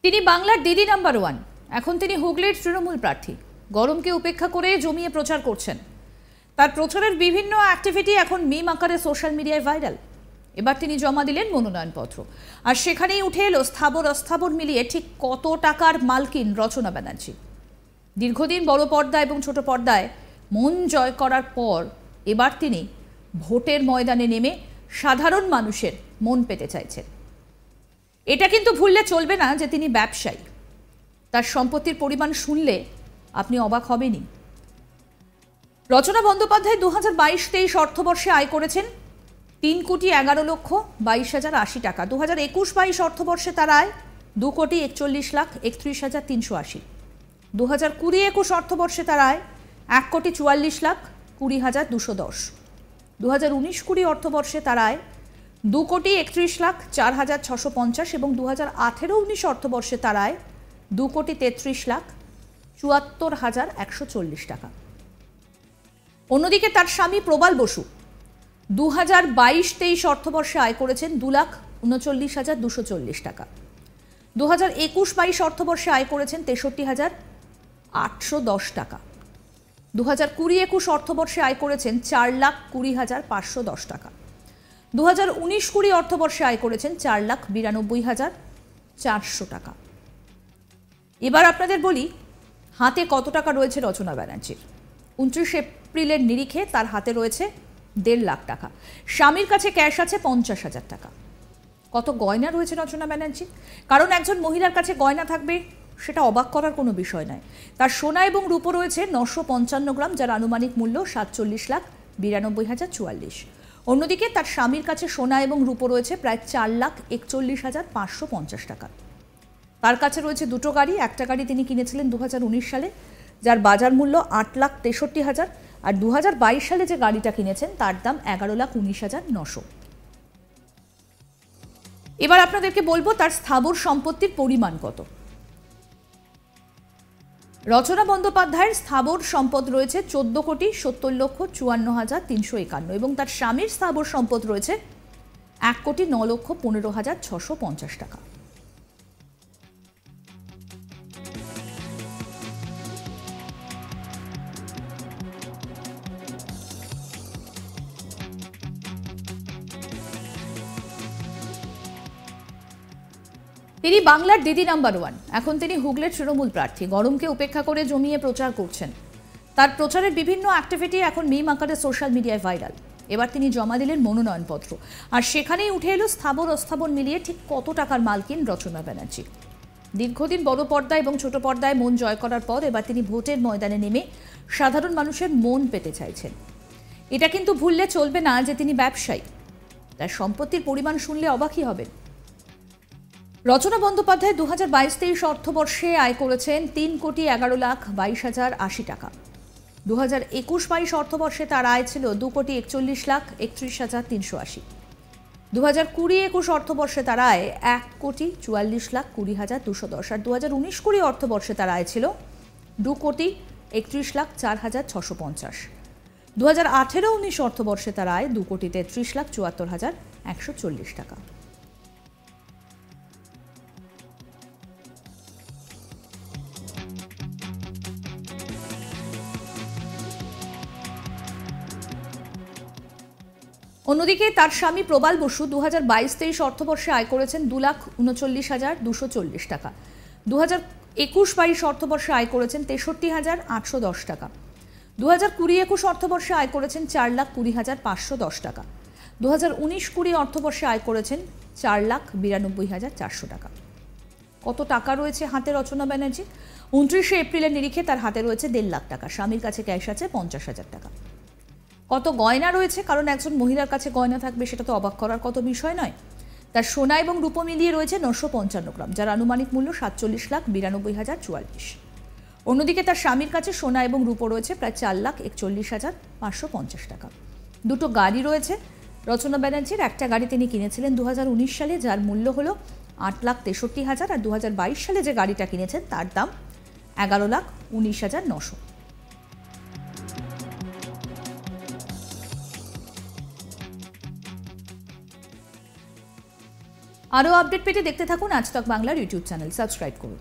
তিনি বাংলার দিদি নাম্বার ওয়ান। এখন তিনি হুগলির তৃণমূল প্রার্থী। গরমকে উপেক্ষা করে জমিয়ে প্রচার করছেন। তার প্রচারের বিভিন্ন অ্যাক্টিভিটি এখন মিম আকারে সোশ্যাল মিডিয়ায় ভাইরাল। এবার তিনি জমা দিলেন মনোনয়নপত্র, আর সেখানেই উঠে এলো স্থাবর অস্থাবর মিলিয়ে ঠিক কত টাকার মালকিন রচনা ব্যানার্জি। দীর্ঘদিন বড় পর্দা এবং ছোট পর্দায় মন জয় করার পর এবার তিনি ভোটের ময়দানে নেমে সাধারণ মানুষের মন পেতে চাইছেন। এটা কিন্তু ভুললে চলবে না যে তিনি ব্যবসায়ী। তার সম্পত্তির পরিমাণ শুনলে আপনি অবাক হবেনই। রচনা বন্দ্যোপাধ্যায় 2022-23 অর্থবর্ষে আয় করেছেন 3,11,22,080 টাকা। 2021-22 অর্থবর্ষে তার আয় 2,41,41,380। 2020-21 অর্থবর্ষে তার আয় 1,44,20,210। 2019-20 অর্থবর্ষে তার আয় 2,31,04,650 এবং 2018-19 অর্থবর্ষে তার আয় 2,33,74,140 টাকা। অন্যদিকে তার স্বামী প্রবাল বসু 2022-23 অর্থবর্ষে আয় করেছেন 2,39,240 টাকা। 2021-22 অর্থবর্ষে আয় করেছেন 63,810 টাকা। 2020-21 অর্থবর্ষে আয় করেছেন 4,20,510 টাকা। 2019-20 অর্থবর্ষে আয় করেছেন 4,92,400 টাকা। এবার আপনাদের বলি হাতে কত টাকা রয়েছে রচনা ব্যানার্জির। 29 এপ্রিলের নিরিখে তার হাতে রয়েছে 1.5 লাখ টাকা। স্বামীর কাছে ক্যাশ আছে 50,000 টাকা। কত গয়না রয়েছে রচনা ব্যানার্জি? কারণ একজন মহিলার কাছে গয়না থাকবে সেটা অবাক করার কোনো বিষয় নয়। তার সোনা এবং রূপো রয়েছে 955 গ্রাম, যার আনুমানিক মূল্য 47,92,044। অন্যদিকে তার স্বামীর কাছে সোনা এবং রূপো রয়েছে প্রায় 4,41,550 টাকা। তার কাছে রয়েছে দুটো গাড়ি। একটা গাড়ি তিনি কিনেছিলেন 2019 সালে, যার বাজার মূল্য 8,63,000, আর 2022 সালে যে গাড়িটা কিনেছেন তার দাম 11,19,900। এবার আপনাদেরকে বলবো তার স্থাবর সম্পত্তির পরিমাণ কত। রচনা বন্দ্যোপাধ্যায়ের স্থাবর সম্পদ রয়েছে 14,70,54,351 এবং তার স্বামীর স্থাবর সম্পদ রয়েছে 1,09,15,650 টাকা। তিনি বাংলার দিদি নাম্বার ওয়ান। এখন তিনি হুগলির তৃণমূল প্রার্থী। গরমকে উপেক্ষা করে জমিয়ে প্রচার করছেন। তার প্রচারের বিভিন্ন অ্যাক্টিভিটি এখন মিম আকারে সোশ্যাল মিডিয়ায় ভাইরাল। এবার তিনি জমা দিলেন মনোনয়নপত্র, আর সেখানেই উঠে এলো স্থাবর অস্থাবর মিলিয়ে ঠিক কত টাকার মালকিন রচনা ব্যানার্জি। দীর্ঘদিন বড় পর্দা এবং ছোট পর্দায় মন জয় করার পর এবার তিনি ভোটের ময়দানে নেমে সাধারণ মানুষের মন পেতে চাইছেন। এটা কিন্তু ভুললে চলবে না যে তিনি ব্যবসায়ী। তার সম্পত্তির পরিমাণ শুনলে অবাকই হবেন। রচনা বন্দ্যোপাধ্যায় 2022-23 অর্থবর্ষে আয় করেছেন 3,11,22,080 টাকা। 2021-22 অর্থবর্ষে তার আয় ছিল 2,41,31,380। 2020-21 অর্থবর্ষে তার আয় 1,44,20,210, আর 2019-20 অর্থবর্ষে তার আয় ছিল 2,31,04,650। 2018-19 অর্থবর্ষে তার আয় 2,33,74,140 টাকা। অন্যদিকে তার স্বামী প্রবাল বসু 2022-23 অর্থবর্ষে আয় করেছেন 2,39,240 টাকা। 2021-22 অর্থবর্ষে আয় করেছেন 63,810 টাকা। 2020-21 অর্থবর্ষে আয় করেছেন 4,20,510 টাকা। 2019-20 অর্থবর্ষে আয় করেছেন 4,92,400 টাকা। কত টাকা রয়েছে হাতে রচনা ব্যানার্জি? 29 এপ্রিলের নিরিখে তার হাতে রয়েছে 1.5 লাখ টাকা। স্বামীর কাছে ক্যাশ আছে 50,000 টাকা। কত গয়না রয়েছে? কারণ একজন মহিলার কাছে গয়না থাকবে সেটা তো অবাক করার কত বিষয় নয়। তার সোনা এবং রূপো মিলিয়ে রয়েছে 955 গ্রাম, যার আনুমানিক মূল্য 47,92,044। অন্যদিকে তার স্বামীর কাছে সোনা এবং রূপো রয়েছে প্রায় 4,41,550 টাকা। দুটো গাড়ি রয়েছে রচনা ব্যানার্জির। একটা গাড়ি তিনি কিনেছিলেন 2019 সালে, যার মূল্য হলো 8,63,000, আর 2022 সালে যে গাড়িটা কিনেছেন তার দাম 11,19,900। আরও আপডেট পেতে দেখতে থাকুন আজ তক বাংলার ইউটিউব চ্যানেল, সাবস্ক্রাইব করুন।